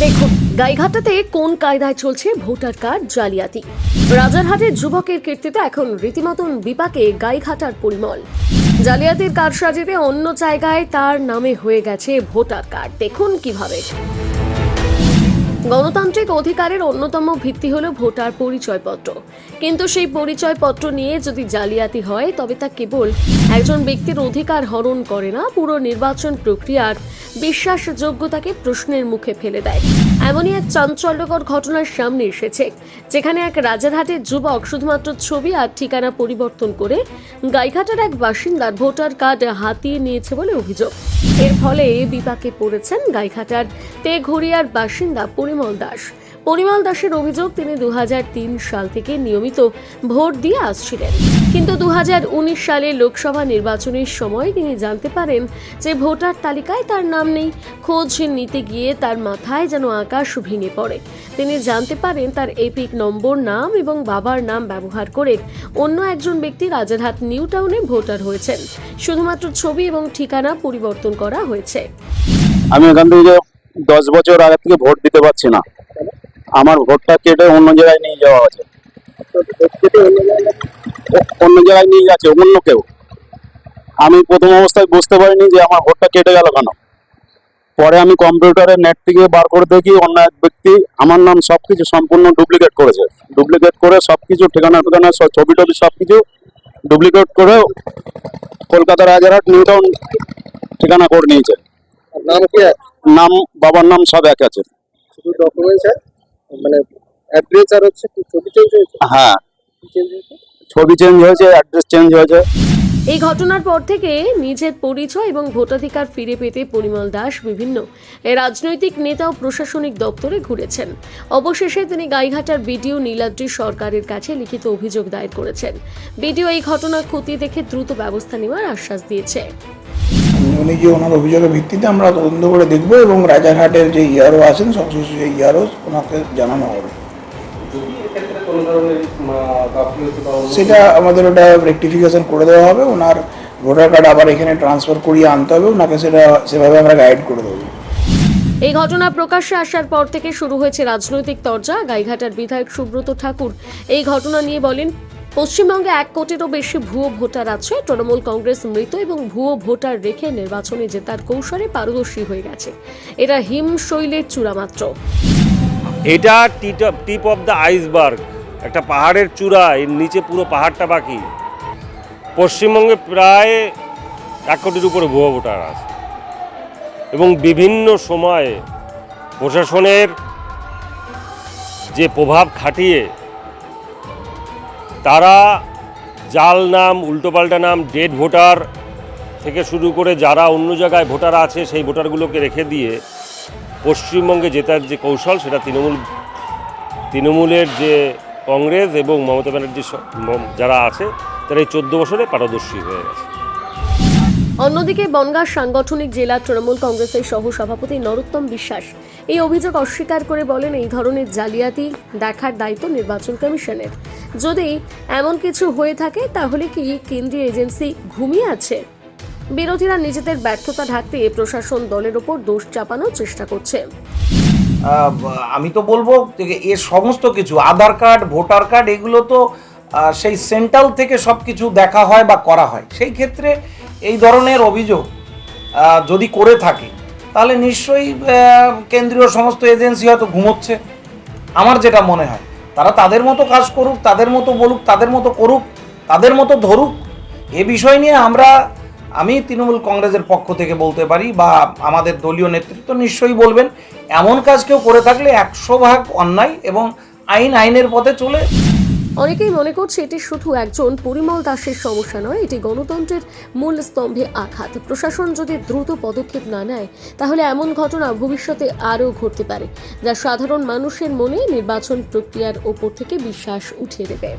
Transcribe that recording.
দেখুন গাইঘাটাতে কোন কায়দায় চলছে ভোটার কার্ড জালিয়াতি। রাজারহাটের যুবকের কীর্তিতে এখন রীতিমতন বিপাকে গাইঘাটার পরিমল। জালিয়াতির কারসাজিতে অন্য জায়গায় তার নামে হয়ে গেছে ভোটার কার্ড। দেখুন কিভাবে। গণতান্ত্রিক অধিকারের অন্যতম ভিত্তি হলো ভোটার পরিচয়পত্র, কিন্তু সেই পরিচয়পত্র নিয়ে যদি জালিয়াতি হয় তবে তা কেবল একজন ব্যক্তির অধিকার হরণ করে না, পুরো নির্বাচন প্রক্রিয়ার বিশ্বাসযোগ্যতাকে প্রশ্নের মুখে ফেলে দেয়। এমনই এক চাঞ্চল্যকর ঘটনার সামনে এসেছে, যেখানে এক রাজারহাটের যুবক শুধুমাত্র ছবি আর ঠিকানা পরিবর্তন করে গাইঘাটার এক বাসিন্দার ভোটার কার্ড হাতিয়ে নিয়েছে বলে অভিযোগ। এর ফলে বিপাকে পড়েছেন গাইঘাটার তেঘরিয়ার বাসিন্দা পরিমল দাস। পরিমল দাসের অভিযোগ, তিনি 2003 সাল থেকে নিয়মিত ভোট দিয়ে আসছিলেন, কিন্তু 2019 সালে লোকসভা নির্বাচনের সময় তিনি জানতে পারেন যে ভোটার তালিকায় তার নাম নেই। খোঁজ নিতে গিয়ে তার মাথায় যেন আকাশ ভেঙে পড়ে। তিনি জানতে পারেন তার এপিক নম্বর, নাম এবং বাবার নাম ব্যবহার করে অন্য একজন ব্যক্তি রাজারহাট নিউ টাউনে ভোটার হয়েছেন। শুধুমাত্র ছবি এবং ঠিকানা পরিবর্তন করা হয়েছে। আমি এখান থেকে 10 বছর আগে থেকে ভোট দিতে পারছি না। আমার ভোটটা কেটে অন্য জায়গায় নিয়ে যাওয়া হয়েছে, অন্য জায়গায় নিয়ে গেছে অন্য কেউ। আমি প্রথম অবস্থায় বুঝতে পারিনি যে আমার ভোটটা কেটে গেল কেন। পরে আমি কম্পিউটারে নেট থেকে বার করে দেখি অন্য এক ব্যক্তি আমার নাম সবকিছু সম্পূর্ণ ডুপ্লিকেট করেছে। ডুপ্লিকেট করে সবকিছু ঠিকানা ছবি টবি সবকিছু ডুপ্লিকেট করে কলকাতা রাজারহাট নিউ টাউন ঠিকানা করে নিয়েছে। নাম কি? নাম বাবার নাম সব এক আছে, শুধু ডকুমেন্টস মানে অ্যাড্রেস আর হচ্ছে কি ছবি চেঞ্জ হয়েছে? হ্যাঁ, চেঞ্জ হয়েছে, ছবি চেঞ্জ হয়েছে, অ্যাড্রেস চেঞ্জ হয়েছে। এই ঘটনার পর থেকে নিজের পরিচয় এবং ভোটাধিকার ফিরে পেতে পরিমল দাস বিভিন্ন রাজনৈতিক নেতা ও প্রশাসনিক দপ্তরে ঘুরেছেন। অবশেষে তিনি গাইঘাটার বিডিও নীলাদ্রি সরকারের কাছে লিখিত অভিযোগ দায়ের করেছেন। বিডিও এই ঘটনা খতিয়ে দেখে দ্রুত ব্যবস্থা নেওয়ার আশ্বাস দিয়েছে। উনি যে ওনার অভিযোগের ভিত্তিতে আমরা তদন্ত করে দেখব এবং রাজারহাটের যে ইআরও আছেন সংশ্লিষ্ট যে ইআরও ওনাকে জানানো হবে। সেটা আমাদের ওটা রেকটিফিকেশন করে দেওয়া হবে। ওনার ভোটার কার্ড আবার এখানে ট্রান্সফার করিয়ে আনতে হবে, ওনাকে সেটা সেভাবে আমরা গাইড করে দেবো। এই ঘটনা প্রকাশ্যে আসার পর থেকে শুরু হয়েছে রাজনৈতিক তরজা। গাইঘাটার বিধায়ক সুব্রত ঠাকুর এই ঘটনা নিয়ে বলেন, পশ্চিমবঙ্গে 1 কোটিরও বেশি ভুয়ো ভোটার আছে। তৃণমূল কংগ্রেস মৃত এবং ভুয়ো ভোটার রেখে নির্বাচনে জেতার কৌশলে পারদর্শী হয়ে গেছে। এটা হিমশৈলের চূড়া মাত্র। এটা টিপ অফ দ্য আইসবার্গ, একটা পাহাড়ের চূড়া, এর নিচে পুরো পাহাড়টা বাকি। পশ্চিমবঙ্গে প্রায় 1 কোটির উপরে ভুয়ো ভোটার আছে এবং বিভিন্ন সময়ে প্রশাসনের যে প্রভাব খাটিয়ে তারা জাল নাম, উল্টোপাল্টা নাম, ডেড ভোটার থেকে শুরু করে যারা অন্য জায়গায় ভোটার আছে সেই ভোটারগুলোকে রেখে দিয়ে পশ্চিমবঙ্গে জেতার যে কৌশল, সেটা তৃণমূলের যে কংগ্রেস এবং মমতা ব্যানার্জি যারা আছে তারা এই 14 বছরে পারদর্শী হয়ে গেছে। অন্যদিকে বনগাঁ সাংগঠনিক জেলা তৃণমূল কংগ্রেসের সহ সভাপতি নরোত্তম বিশ্বাস এই অভিযোগ অস্বীকার করে বলেন, এই ধরনের জালিয়াতি দেখার দায়িত্ব নির্বাচন কমিশনের। যদি এমন কিছু হয়ে থাকে তাহলে কি কেন্দ্রীয় এজেন্সি ঘুমিয়ে আছে? বিরোধীরা নিজেদের ব্যর্থতা ঢাকতে প্রশাসন দলের ওপর দোষ চাপানোর চেষ্টা করছে। আমি তো বলবো এ সমস্ত কিছু আধার কার্ড, ভোটার কার্ড, এগুলো তো সেই সেন্ট্রাল থেকে সব কিছু দেখা হয় বা করা হয়। সেই ক্ষেত্রে এই ধরনের অভিযোগ যদি করে থাকে তাহলে নিশ্চয়ই কেন্দ্রীয় সমস্ত এজেন্সি হয়তো ঘুমোচ্ছে। আমার যেটা মনে হয় তারা তাদের মতো কাজ করুক, তাদের মতো বলুক, তাদের মতো করুক, তাদের মতো ধরুক। এ বিষয় নিয়ে আমি তৃণমূল কংগ্রেসের পক্ষ থেকে বলতে পারি বা আমাদের দলীয় নেতৃত্ব নিশ্চয়ই বলবেন, এমন কাজ কেউ করে থাকলে 100% অন্যায় এবং আইনের পথে চলে। অনেকেই মনে করছে এটি শুধু একজন পরিমল দাসের সমস্যা নয়, এটি গণতন্ত্রের মূল স্তম্ভে আঘাত। প্রশাসন যদি দ্রুত পদক্ষেপ না নেয় তাহলে এমন ঘটনা ভবিষ্যতে আরও ঘটতে পারে, যা সাধারণ মানুষের মনে নির্বাচন প্রক্রিয়ার ওপর থেকে বিশ্বাস উঠিয়ে দেবে।